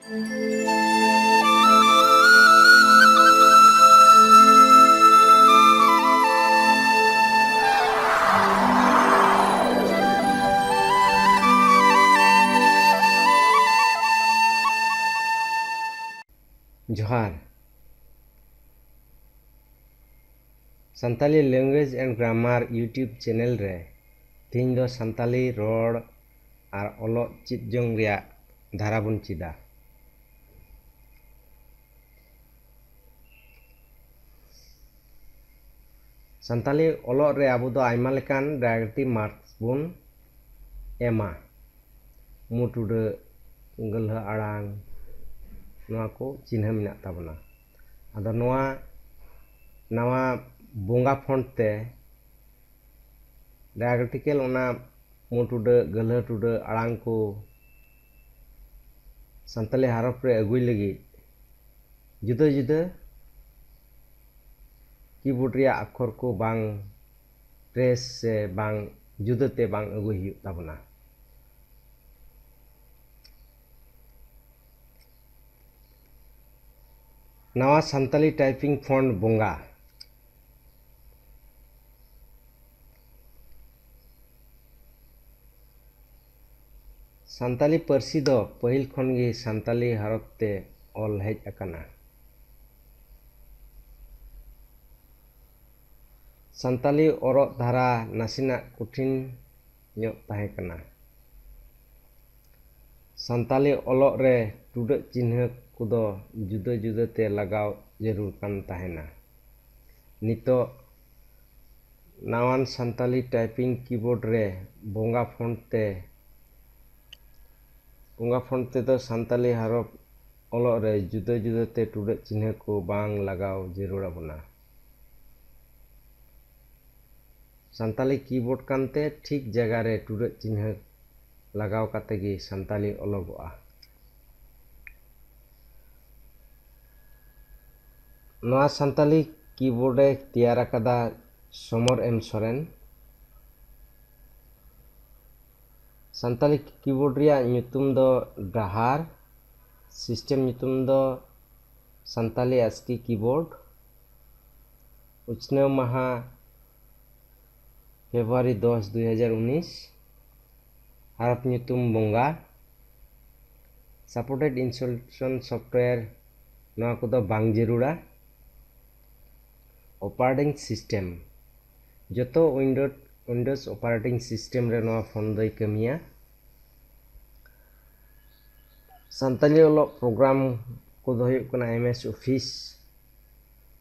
जोहार Santali language and grammar YouTube channel रे तीन दो संताली रोड और ओलो चित जोंग रिया धारा बुन चिदा संताली ओलो रे आबो दो आइमा लेकान डायरेक्टिव मार्क्स बुन एमा मुटुडे गलहा आड़ांग नवा को चिन्ह मेना ताबना आदो नवा नवा बोंगा फॉन्ट ते डायग्राटिकल ओना मुटुडे गलहा टुडे आड़ांग को संताली हरफ रे अगुई लगी जुदा जुदा कीबोर्ड रिया अक्षर को बांग प्रेस से बांग जुदा ते बांग अगुई हुई ताबना नवा संताली टाइपिंग फॉन्ट बोंगा संताली पारसी दो पहिल खन गे संताली हरफ ते ऑल हेज अकना संताली औरत धारा नासिना कठिन ᱧᱚᱜ ᱛᱟᱦᱮᱸ ᱠᱟᱱᱟ संताली ऑलोक रे टुडᱟᱹᱜ चिन्ह कुदो जुदा जुदा ते लगाव जरूर कान ताहेना नितो नावान संताली टाइपिंग कीबोर्ड रे बोंगा फॉन्ट ते तो संताली हरफ ऑलोक रे जुदा जुदा ते टुडाᱹᱜ चिन्ह को बांग लगाव जरूर अबना संताली कीबोर्ड कानते ठीक जगह रे टुडाᱹᱜ चिन्ह लगाव काते गे संताली ऑलोगोआ नवा संताली कीबोर्ड तैयार कदा समर एम सोरेन संताली कीबोर्ड रिया ᱧᱩᱛᱩᱢ दो डाहार सिस्टम ᱧᱩᱛᱩᱢ दो संताली ASCII कीबोर्ड उछनव माहा फेब्रुआरी 10 2019 हरफ ᱧᱩᱛᱩᱢ बोंगा सपोर्टेड इंस्टॉलेशन सॉफ्टवेयर नवा को दो बांग जरूरा ऑपरेटिंग सिस्टम जो विंडोज ऑपरेटिंग सिस्टम रे नवा फोन दई कमिया संताली ओलोक प्रोग्राम को दो हुयुग कना एमएस ऑफिस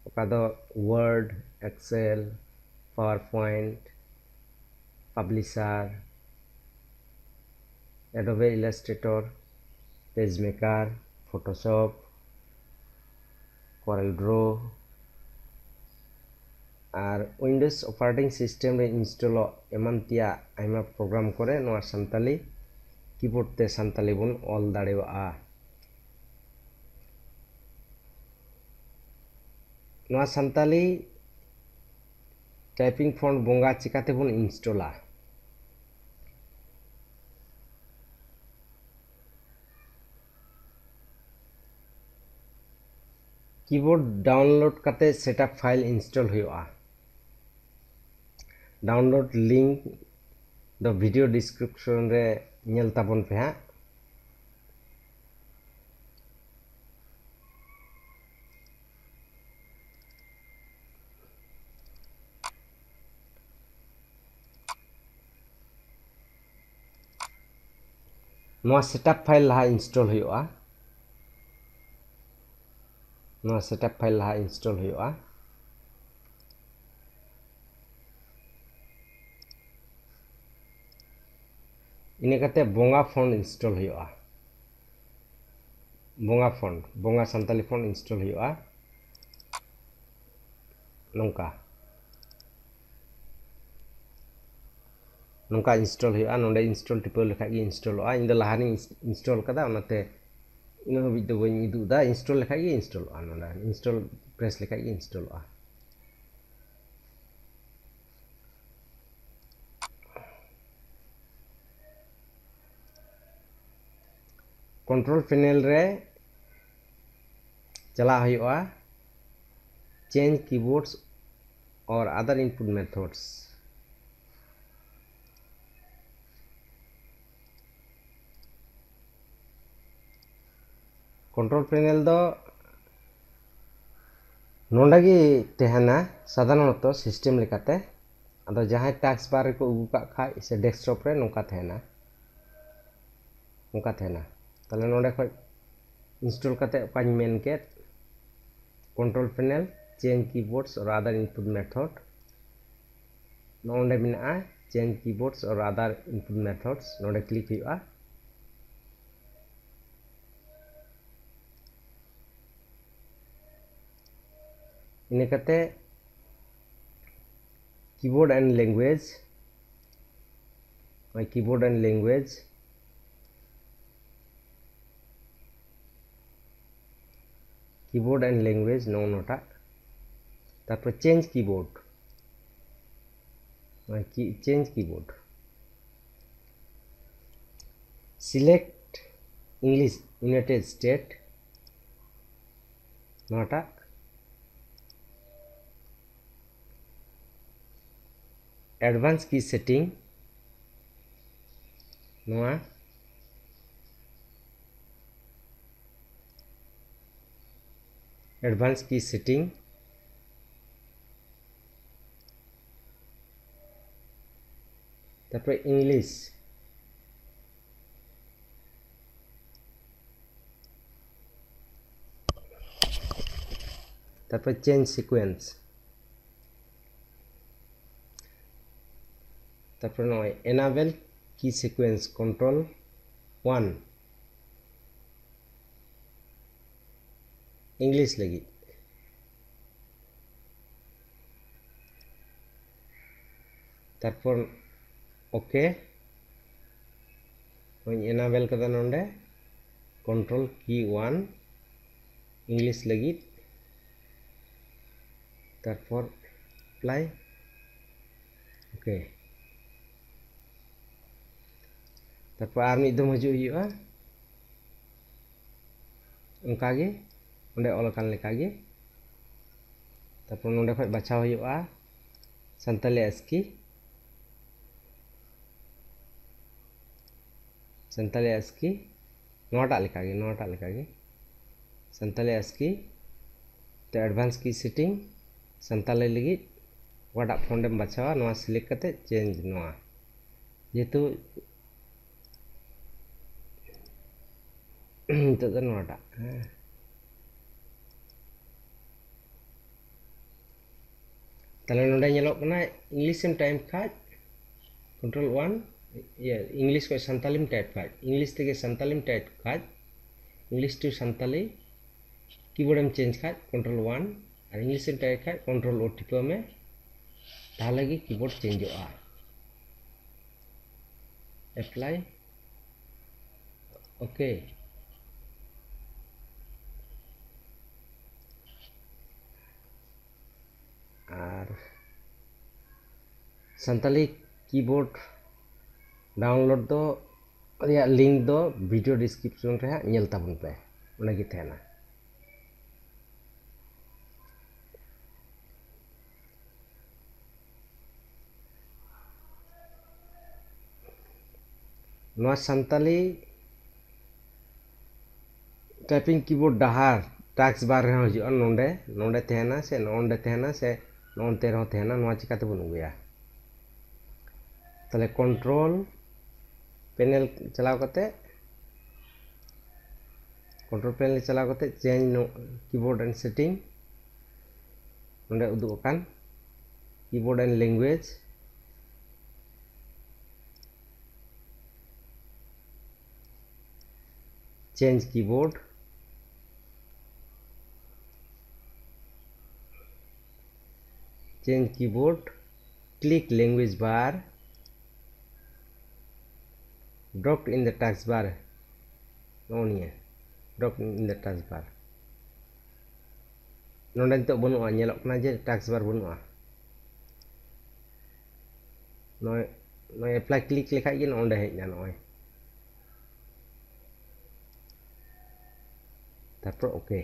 ओका दो Word Excel PowerPoint Publisher Adobe Illustrator PageMaker Photoshop CorelDRAW और विंडोज ऑपरेटिंग सिस्टम रे इंस्टॉल एमंतिया आइमा प्रोग्राम करे नवा संताली कीबोर्ड ते संताली बुन ऑल दाड़ेवा नवा संताली टाइपिंग फॉन्ट बोंगा चिकाते बुन इंस्टॉला कीबोर्ड डाउनलोड काते सेटअप फाइल इंस्टॉल हुआ डाउनलोड लिंक दो वीडियो डिस्क्रिप्शन रे नेल ताबन पे हा नवा सेटअप फाइल लहा इंस्टॉल हुआ नवा सेटअप फाइल लहा इंस्टॉल हुआ इने काते बोंगा फॉन्ट इंस्टॉल हुआ बोंगा संताली फॉन्ट इंस्टॉल हुआ नौका नौका इंस्टॉल हुआ नोडे इंस्टॉल टिपो लेखा गे इंस्टॉलवा इन दो लहानी इंस्टॉल कदा ओनाते इन हबि दो बई इदुदा इंस्टॉल लेखा गे इंस्टॉलवा नोडा इंस्टॉल प्रेस लेखा गे इंस्टॉलवा कंट्रोल पैनल रे चला हुआ change keyboards or other input methods. Control panel दो नोंडा गी तेहना साधारणत सिस्टम लेकाते अदो जहां टास्क बार को उगु का खाय से डेस्कटॉप रे नोका तेहना ताले नोंडे खय इंस्टॉल काते पानी मेन के कंट्रोल पैनल चेंज कीबोर्ड्स और अदर इनपुट मेथड नोंडे मिना चेंज कीबोर्ड्स और अदर इनपुट मेथड्स नोंडे क्लिक हुआ इने कते कीबोर्ड एंड लैंग्वेज नो नोटा तारपर change keyboard select English United State नोटा एडवांस की सेटिंग नोआ एडवांस की सेटिंग तारपर इंग्लिश तारपर चेंज सीक्वेंस तारपर नय एनाबल की सीक्वेंस कंट्रोल 1 इंग्लिश लगी तारपर ओके एनाबल कदा नोंडे कंट्रोल की 1 इंग्लिश लगी तारपर अप्लाई ओके तारपर आर मिद दम हजू हुआ उनकागे ओंडे ऑलकान लेकागे तारपर नोंडे खय बाछाव हुआ सानताली ASCII नोटा लेकागे सानताली ASCII तो एडवांस की सेटिंग सानताली लगी वाटा फोन बाछावा नोआ सिलेक्ट करते चेंज नोआ जेहेतु तो नोटा ताले नोडे ñelok kana English em type खाज कंट्रोल 1 ये इंग्लिश को सानताली में टाइप खाज इंग्लिश तेगे सानताली में टाइप खाज इंग्लिश टू सानताली कीबोर्ड में चेंज खाज कंट्रोल 1 और इंग्लिश में टाइप खाज कंट्रोल O टिपा में ताले की कीबोर्ड चेंज होआ अप्लाई ओके और सानताली कीबोर्ड डाउनलोड दो रिया लिंक दो वीडियो डिस्क्रिप्शन रे नेल ताबन पे उनगी तेना नोआ सानताली टाइपिंग कीबोर्ड डहार टास्क बार रे हजू नोंडे तेना से नोंते रहो तेना नोआ चिकाते बन गया ताले कंट्रोल पैनल चलाव करते चेंज कीबोर्ड एंड सेटिंग नोंडे उदुकान keyboard and language change keyboard click language bar dropped in the task bar dropped in the task bar नोंडे नितो बनुआ ñelok kana je task bar बनुआ नय apply click लेखाय गे नोंडे हेजना नय तारपर okay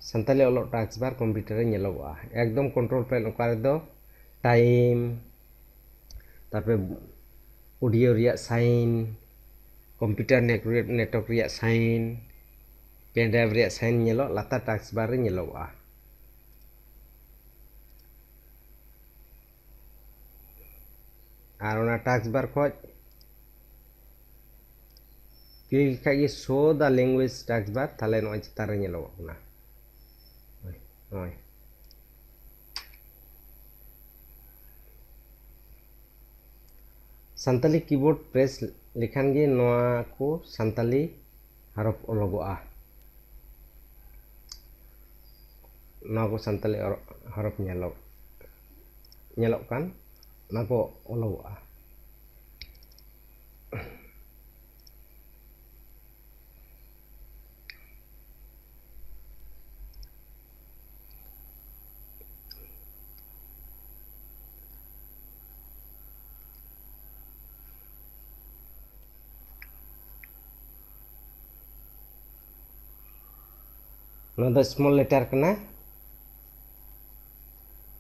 Santali ᱚᱞᱚᱜ tax ᱵᱟᱨ computer ᱨᱮ ᱧᱮᱞᱚᱜᱚᱜᱼᱟ ᱮᱠᱫᱚᱢ ᱠᱚᱱᱴᱨᱳᱞ ᱯᱮᱱ ᱚᱠᱟ ᱨᱮᱫᱚ ᱴᱟइम ᱛᱟᱨᱯᱚᱨ অডিও ᱨᱮᱭᱟᱜ সাইন কম্পিউটার নেটওয়ার্ক ᱨᱮᱭᱟᱜ সাইন পেন ড্রাইভ ᱨᱮᱭᱟᱜ সাইন ᱧᱮᱞᱚᱜ ᱞᱟᱛᱟᱨ ᱴᱟᱠᱥ ᱵᱟᱨ ᱨᱮ ᱧᱮᱞᱚᱜᱚᱜᱼᱟ ᱟᱨ ᱚᱱᱟ ᱴᱟᱠᱥ ᱵᱟᱨ ᱠᱷᱚᱡ क्लिक लखाई गे शो द लैंग्वेज टैक्स बार ताले नय चितान रे ñeloग कना नय सानताली कीबोर्ड प्रेस लेखान गे नोआ को सानताली हरफ ओलोगोआ नोआ को सानताली हरफ ñeloग कान ना को ओलोगोआ नो द स्मॉल लेटर कना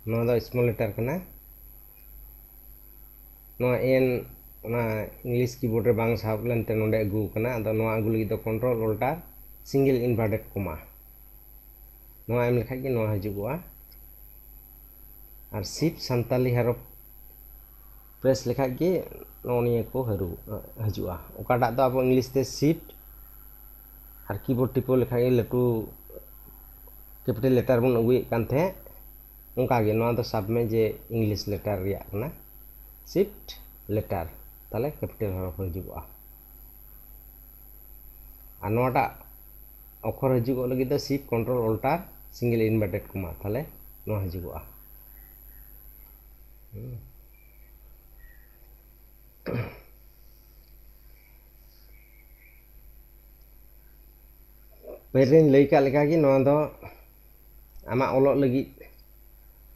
नो द स्मॉल लेटर कना नो एन ना इंग्लिश कीबोर्ड रे बांग साब लेनते नोंडे अगु कना अदो नो अगु लगी दो control Alt single inverted comma नो एम लेखा गे नो हजुगुआ और शिफ्ट सानताली हरफ प्रेस लेखा गे नो निया को हजुआ ओकाटा दो अब इंग्लिश ते शिफ्ट और कीबोर्ड टिपो लेखा गे लटू कैपिटल लेटर बन अगुए कान थे उनका गे नोआ दो सब में जे इंग्लिश लेटर रिया कना शिफ्ट लेटर ताले कैपिटल हरफ हजुआ आ नोटा अक्षर हजुगो लगी दो shift control Alt single inverted comma ताले नो हजुगोआ पेरेन लई का लेका कि नोआ दो आमा ओलोग लगी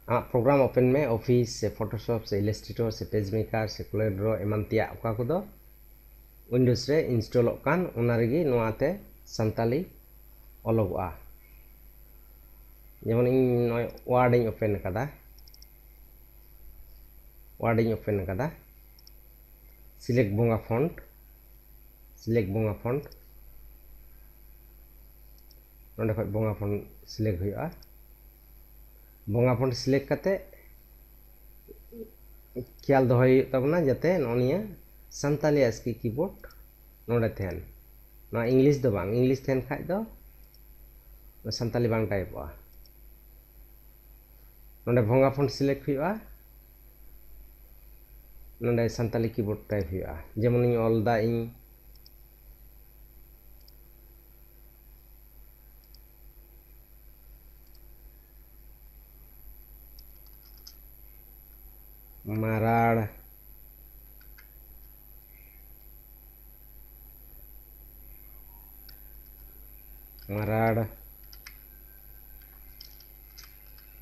आमा प्रोग्राम ओपन में ऑफिस से फोटोशॉप से इलास्ट्रेटर से पेज मेकर से कोलर ड्रॉ एमन तिया ओका को दो विंडोज रे इंस्टॉल कान ओना रेगी नोआते सानताली ओलोगआ जेमन इन वर्ड इन ओपन कदा सिलेक्ट बोंगा फॉन्ट नोंडे खय बोंगा फॉन्ट सिलेक्ट हुआ बोंगा फॉन्ट सिलेक्ट काते ख्याल दोहय तबना जाते नोनिया सानताली ASCII कीबोर्ड नोंडे थेन ना इंग्लिश दो बांग इंग्लिश थेन खाय दो सानताली बांग टाइपआ नोंडे बोंगा फॉन्ट सिलेक्ट हुआ नोंडे सानताली कीबोर्ड टाइप हुआ जेमन इन ऑलदा इन मराड़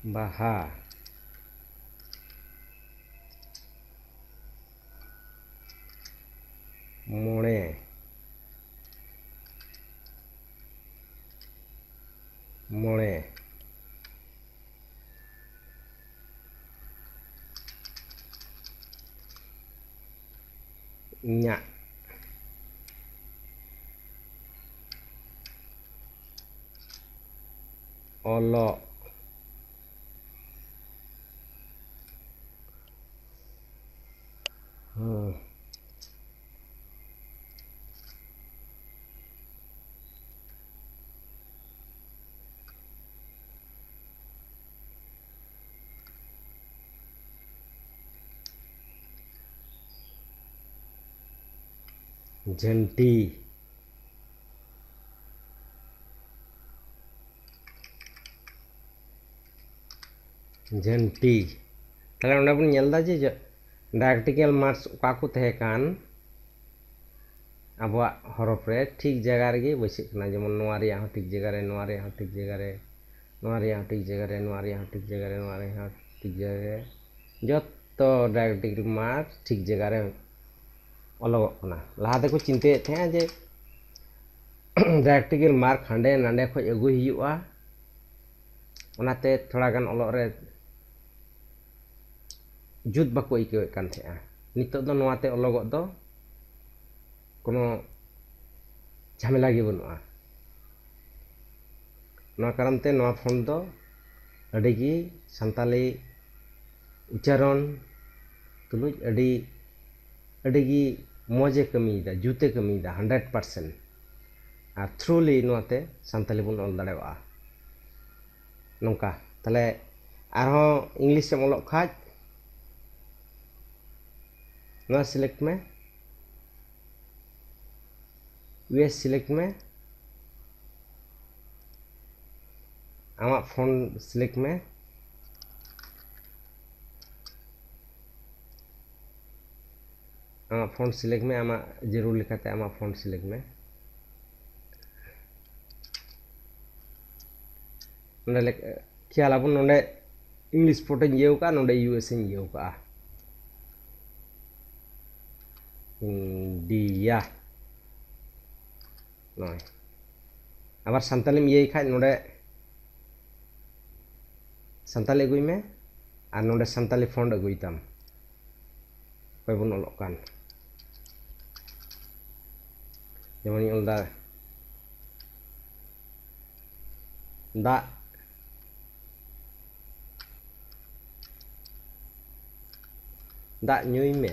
बाहा मोड़े nya olo झंटी ताले ओंडे बन नेलदा जे डायरेक्टिकल मार्क्स ओका को तहे कान आबवा हरफ रे ठीक जगह रे बसिक ना जेमन नोआ रे हो ठीक जगह रे नोआ रे हो ठीक जगह रे नोआ रे हो ठीक जगह रे नोआ रे हो ठीक जगह रे नोआ रे हो ठीक जगह रे जत्तो डायरेक्टिकल मार्क्स ठीक जगह रे ओलोगना लहाते को चिंते थे जे डायरेक्टिकल मार्क हांडे नांडे खय अगुई हुआ ओनाते थोड़ा गान ऑलोग रे जुत बाको इकावेद कान थे नितो दो नोआते ऑलोगो दो कोनो झमेला गे बनुआ नोआ कारण ते नोआ फोन दो अडिगी संताली उच्चारण तुलुज अडिगी मौजे कमीदा जुते कमीदा 100% और थ्रूली नोआते संताली बुन ऑल दाड़ेवा नोंका तले आरो इंग्लिश से ऑलोग खाज नोआ सिलेक्ट में यूएस सिलेक्ट में आमा फोन सिलेक्ट में आमा फोन सिलेक्ट में आमा जरूर लिखाते आमा फोन सिलेक्ट में नोंडे ख्याल आबुन नोंडे इंग्लिश फोटो येउ का नोंडे यूएस येउ का इंडिया नय आबार सानताली ये खाज नोंडे सानताली अगुई में और नोंडे सानताली फॉन्ट अगुई ताम कोई बुन ऑलोग कान जेमन इन ऑलदा दा ᱧᱩᱭ ᱢᱮ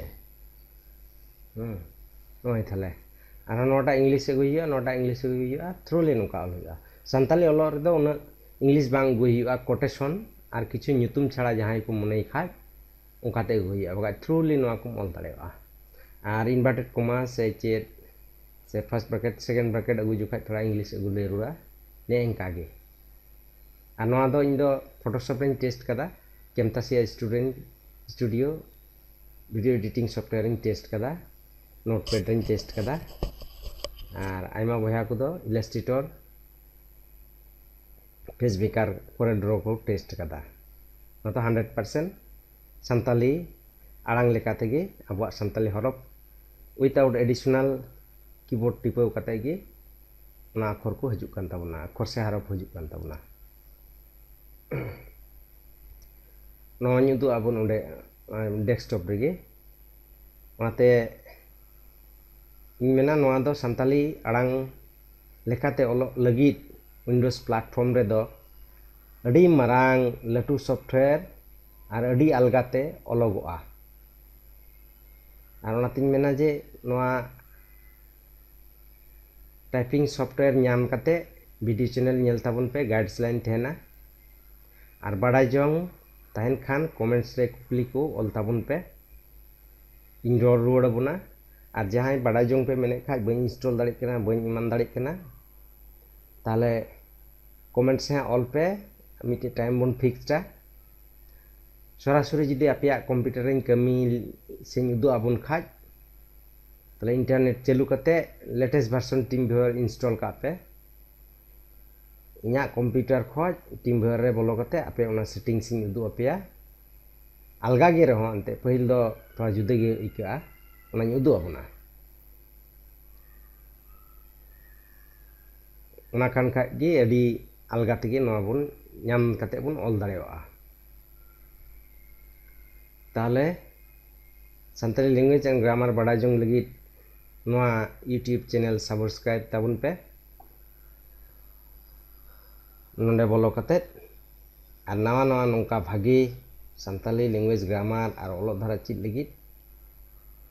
नय थाले आरो नोटा इंग्लिश अगुई हुआ नोटा इंग्लिश अगुई हुआ थ्रूली नोका ऑल हुआ सानताली ऑलोग रे दो उन इंग्लिश बांग अगुई हुआ कोटेशन और किछु ᱧᱩᱛᱩᱢ छाड़ा जहां को मने खाज उनकाते अगुई हुआ बगा थ्रूली नोआ को ऑल दाड़ेवा और इनवर्टेड कॉमा से चेट से फर्स्ट ब्रैकेट सेकंड ब्रैकेट अगुई जुखा थोड़ा इंग्लिश अगु ले रुआ ने इनका गे और नोआ दो इन दो फोटोशॉप रे टेस्ट कदा Camtasia studio video editing software इन टेस्ट कदा नोटपैड रे टेस्ट कदा और आयमा बया को दो Illustrator face maker CorelDRAW को टेस्ट कदा न तो 100% सानताली आड़ांग लेका तेगे अबुआ सानताली हरफ विदाउट एडिशनल कीबोर्ड टिपाव कते गे ना अक्षर को हजु कान ताबना अक्षर से हरफ हजु कान ताबना नोआ ᱧᱩᱫᱩ आबुन ओंडे डेस्कटॉप रेगे ओनाते इन मेना नोआ दो सानताली आड़ांग लेकाते ऑलोग लगित विंडोज प्लेटफॉर्म रे दो अडी मारांग लटू सॉफ्टवेयर और अडी अलगाते ऑलोगोआ और ओनातिन मेना जे नोआ टाइपिंग सॉफ्टवेयर नाम काते वीडियो चैनल नेल ताबुन पे गाइडलाइन थेना और बाडाय जोंग तहन खान कमेंट्स रे कुपली को ऑल ताबुन पे इन रोड रुआड़ बुना और जहां बाडाय जोंग पे मेने खाज बई इंस्टॉल दाड़े कना बई ईमान दाड़े कना ताले कमेंट्स हैं ऑल पे मिटे टाइम बन फिक्सडा सरासरि जुदी आपया कंप्यूटर रे कमी से उदु आबुन खाज ताले इंटरनेट चालू करते latest version team viewer install का पे इना कंप्यूटर खोज टीम व्यूअर रे बोलो करते आपे ओना सेटिंग सिंग उदु आपया अलगा गे रहो अंते पहिल दो थोड़ा जुदे गे इका ओना उदु आबुना ओना खान खा गे अडी अलगा तेगे नोआ बुन नाम कते बुन ऑल दाड़ेवा ताले सानताली लैंग्वेज एंड ग्रामर बाडाय जोंग लगी नोआ यूट्यूब चैनल सब्सक्राइब ताबुन पे नोंडे बोलो कते और नवा नवा नोंका भागी सानताली लैंग्वेज ग्रामर और ऑलोग धारा चीज लगी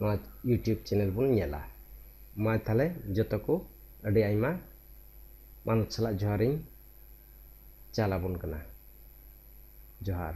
नोआ यूट्यूब चैनल बुन नेला मा थाले जतो को अडी आइमा मानुष सला जोहारिंग चालाबुन कना जोहार।